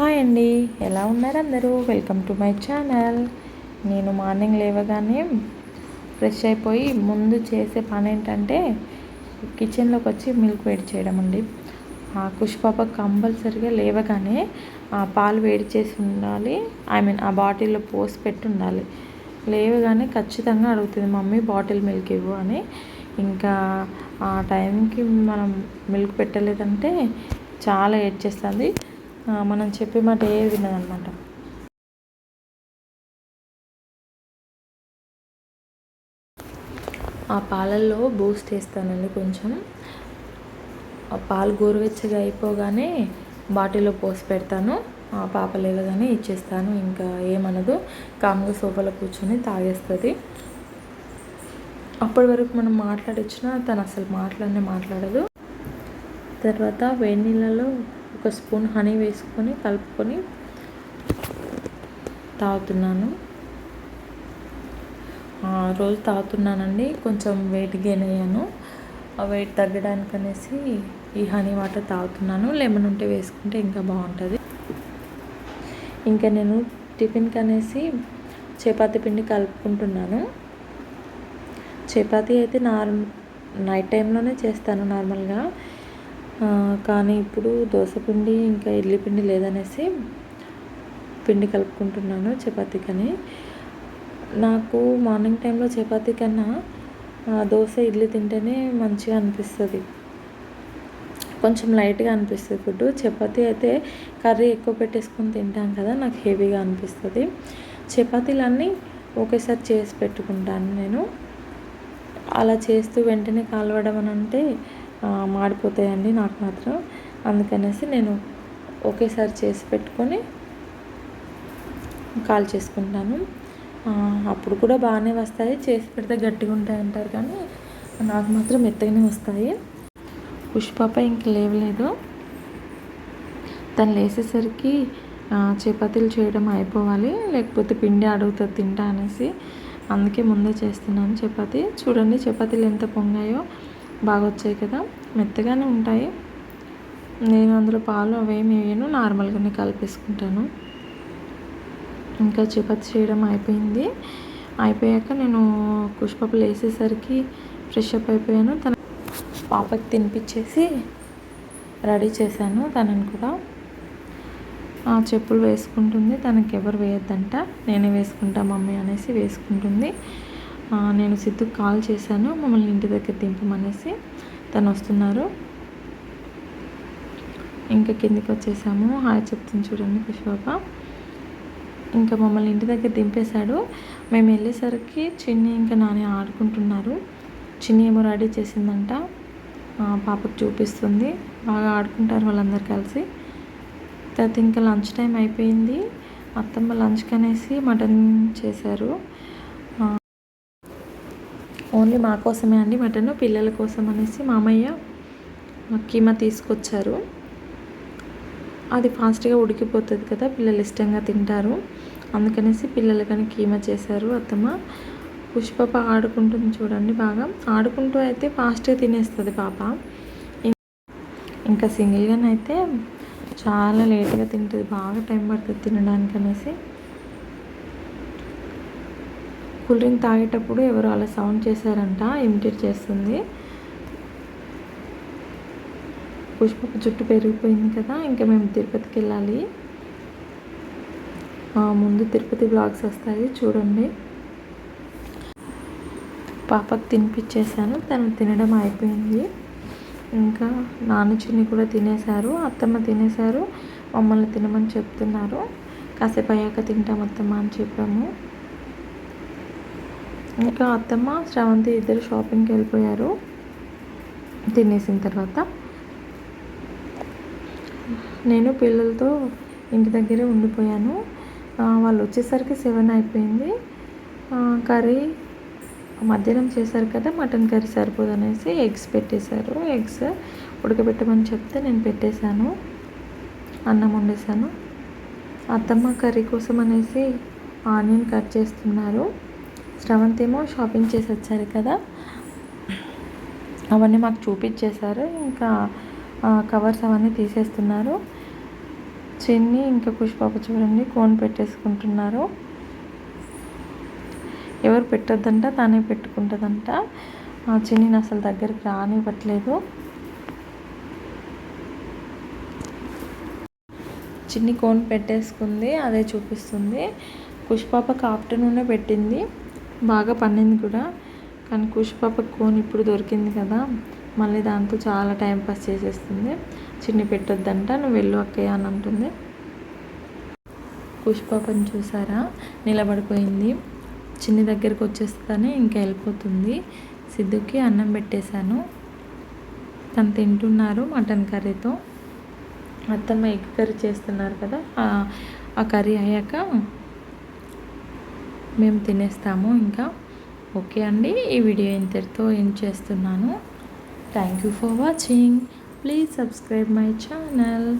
Hi అండి, ఎలా ఉన్నారు అందరూ? Welcome to my channel. నేను మార్నింగ్ లేవగానే ఫ్రెష్ అయిపోయి ముందు చేసే పని ఏంటంటే కిచెన్లోకి వచ్చి మిల్క్ వేడి చేయడం అండి. కుష్ పాప కంపల్సరీగా లేవగానే పాలు వేడి చేసి ఉండాలి. ఆ బాటిల్లో పోసి పెట్టి ఉండాలి. లేవగానే ఖచ్చితంగా అడుగుతుంది, మమ్మీ బాటిల్ మిల్క్ ఇవ్వు అని. ఇంకా ఆ టైంకి మనం మిల్క్ పెట్టలేదంటే చాలా ఏడ్చేస్తుంది. మనం చెప్పే మాట ఏది వినదనమాట. ఆ పాలల్లో బూస్ట్ వేస్తానండి కొంచెం. ఆ పాలు గోరువెచ్చగా అయిపోగానే బాటిల్లో పోసి పెడతాను. ఆ పాప లేవగానే ఇచ్చేస్తాను. ఇంకా ఏమనదు, కామ్గా సోఫాలో కూర్చొని తాగేస్తుంది. అప్పటి వరకు మనం మాట్లాడిచ్చినా తను అసలు మాట్లాడదు. తర్వాత వేడి నీళ్ళలో ఒక స్పూన్ హనీ వేసుకొని కలుపుకొని తాగుతున్నాను. రోజు తాగుతున్నానండి. కొంచెం వెయిట్ గెయిన్ అయ్యాను. ఆ వెయిట్ తగ్గడానికి అనేసి ఈ హనీ వాటర్ తాగుతున్నాను. లెమన్ ఉంటే వేసుకుంటే ఇంకా బాగుంటుంది. ఇంకా నేను టిఫిన్కి అనేసి చపాతీ పిండి కలుపుకుంటున్నాను. చపాతీ అయితే నైట్ టైంలోనే చేస్తాను నార్మల్గా. కానీ ఇప్పుడు దోశ పిండి ఇంకా ఇడ్లీ పిండి లేదనేసి పిండి కలుపుకుంటున్నాను చపాతీకని. నాకు మార్నింగ్ టైంలో చపాతీ కన్నా దోశ ఇడ్లీ తింటేనే మంచిగా అనిపిస్తుంది. కొంచెం లైట్గా అనిపిస్తుంది ఫుడ్. చపాతీ అయితే కర్రీ ఎక్కువ పెట్టేసుకొని తింటాం కదా, నాకు హెవీగా అనిపిస్తుంది. చపాతీలన్నీ ఒకేసారి చేసి పెట్టుకుంటాను నేను. అలా చేస్తూ వెంటనే కాలవడం అని అంటే మాడిపోతాయండి నాకు మాత్రం. అందుకనేసి నేను ఒకేసారి చేసి పెట్టుకొని కాల్ చేసుకుంటాను. అప్పుడు కూడా బాగానే వస్తాయి. చేసి పెడితే గట్టిగా ఉంటాయి అంటారు, కానీ నాకు మాత్రం మెత్తగానే వస్తాయి. పుష్పాప ఇంక లేవలేదు. తను లేసేసరికి చపాతీలు చేయడం అయిపోవాలి, లేకపోతే పిండి అడుగుతుంది తింటా అనేసి. అందుకే ముందే చేస్తున్నాను చపాతీ. చూడండి చపాతీలు ఎంత పొంగాయో, బాగా వచ్చాయి కదా, మెత్తగానే ఉంటాయి. నేను అందులో పాలు అవేమి వేయను, నార్మల్గానే కలిపేసుకుంటాను. ఇంకా చపాతీ చేయడం అయిపోయాక నేను పుష్పపు లేసేసరికి ఫ్రెష్ అప్ అయిపోయాను. తన పాపకి తినిపించేసి రెడీ చేశాను. తనని కూడా చెప్పులు వేసుకుంటుంది. తనకి ఎవరు వేయొద్దంట, నేనే వేసుకుంటా మమ్మీ అనేసి వేసుకుంటుంది. నేను సిద్ధుకు కాల్ చేశాను మమ్మల్ని ఇంటి దగ్గర దింపమనేసి. తను వస్తున్నారు. ఇంకా కిందికి వచ్చేసాము. హాయ్ చెప్తుంది చూడండి పుష్ప. ఇంకా మమ్మల్ని ఇంటి దగ్గర దింపేశాడు. మేము వెళ్ళేసరికి చిన్ని ఇంకా నాని ఆడుకుంటున్నారు. చిన్ని ఏమో రెడీ చేసిందంట, పాపకు చూపిస్తుంది. బాగా ఆడుకుంటారు వాళ్ళందరూ కలిసి. తర్వాత ఇంకా లంచ్ టైం అయిపోయింది. అత్తమ్మ లంచ్కి అనేసి మటన్ చేశారు. ఓన్లీ మా కోసమే అండి మటన్. పిల్లల కోసం అనేసి మామయ్య కీమా తీసుకొచ్చారు. అది ఫాస్ట్గా ఉడికిపోతుంది కదా, పిల్లలు ఇష్టంగా తింటారు. అందుకనేసి పిల్లలకని కీమా చేశారు అత్తమ్మ. పుష్ప ఆడుకుంటుంది చూడండి. బాగా ఆడుకుంటూ అయితే ఫాస్ట్గా తినేస్తుంది పాప. ఇంకా సింగిల్గానైతే చాలా లేట్గా తింటుంది, బాగా టైం పడుతుంది తినడానికి అనేసి. కూల్ డ్రింక్ తాగేటప్పుడు ఎవరు అలా సౌండ్ చేశారంట, ఇమిటేట్ చేస్తుంది. పుష్పకు జుట్టు పెరిగిపోయింది కదా, ఇంకా మేము తిరుపతికి వెళ్ళాలి. ముందు తిరుపతి బ్లాగ్స్ వస్తాయి చూడండి. పాపకు తినిపించేసాను, తను తినడం అయిపోయింది. ఇంకా నాన్న చిన్ని కూడా తినేశారు, అత్తమ్మ తినేశారు. మమ్మల్ని తినమని చెప్తున్నారు. కాసేపు అయ్యాక తింటాం అత్తమ్మ అని చెప్పాము. ఇంకా అత్తమ్మ శ్రవంతి ఇద్దరు షాపింగ్కి వెళ్ళిపోయారు. తినేసిన తర్వాత నేను పిల్లలతో ఇంటి దగ్గరే ఉండిపోయాను. వాళ్ళు వచ్చేసరికి 7 అయిపోయింది. కర్రీ మధ్యాహ్నం చేశారు కదా, మటన్ కర్రీ సరిపోదు అనేసి ఎగ్స్ పెట్టేశారు. ఎగ్స్ ఉడకబెట్టమని చెప్తే నేను పెట్టేశాను, అన్నం వండేసాను. అత్తమ్మ కర్రీ కోసం అనేసి ఆనియన్ కట్ చేస్తున్నారు. శ్రవంతి ఏమో షాపింగ్ చేసి వచ్చారు కదా, అవన్నీ మాకు చూపించేశారు. ఇంకా కవర్స్ అవన్నీ తీసేస్తున్నారు. చిన్ని ఇంకా పుష్పాప చూడండి కోన్ పెట్టేసుకుంటున్నారు. ఎవరు పెట్టొద్దంట, తానే పెట్టుకుంటుందంట. చిన్నిని అసలు దగ్గరికి రానివ్వట్లేదు. చిన్ని కోన్ పెట్టేసుకుంది, అదే చూపిస్తుంది. పుష్పాపకు ఆఫ్టర్నూనే పెట్టింది, బాగా పండింది కూడా. కానీ పుష్పాపకు కోన్ ఇప్పుడు దొరికింది కదా, మళ్ళీ దాంతో చాలా టైం పాస్ చేసేస్తుంది. చిన్ని పెట్టొద్దంట, నువ్వు వెళ్ళు అక్కయ్య అని అంటుంది. పుష్పాపని చూసారా నిలబడిపోయింది. చిన్ని దగ్గరికి వచ్చేస్తేనే ఇంకా వెళ్ళిపోతుంది. సిద్ధుకి అన్నం పెట్టేశాను, తను తింటున్నారు మటన్ కర్రీతో. అత్తమ్మ ఎగ్ కర్రీ చేస్తున్నారు కదా, ఆ కర్రీ అయ్యాక మేము తినేస్తాము ఇంకా. ఓకే అండి, ఈ వీడియో ఇంతటితో ఎండ్ చేస్తున్నాను. Thank you for watching. Please subscribe my channel.